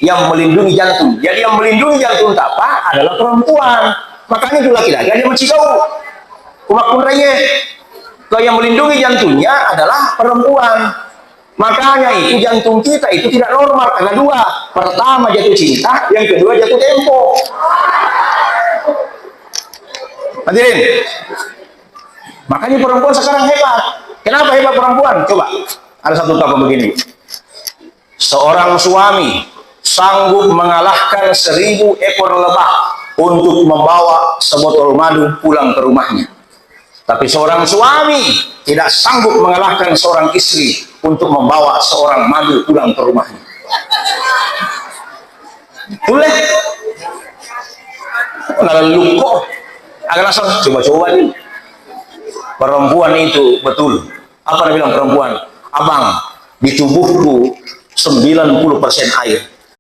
yang melindungi jantung. Jadi yang melindungi jantung tapa adalah perempuan. Makanya itu laki-laki ada masih tahu. Umak kunranya. Kalau yang melindungi jantungnya adalah perempuan. Makanya itu jantung kita itu tidak normal karena dua. Pertama jatuh cinta, yang kedua jatuh tempo. Hadirin. Makanya perempuan sekarang hebat. Kenapa hebat perempuan? Coba. Ada satu tokoh begini. Seorang suami sanggup mengalahkan 1000 ekor lebah untuk membawa sebotol madu pulang ke rumahnya. Tapi seorang suami tidak sanggup mengalahkan seorang istri untuk membawa seorang madu pulang ke rumahnya. Boleh? Lalu kok agak langsung coba-coba nih. Perempuan itu betul. Apa dia bilang perempuan? Abang, di tubuhku 90% air.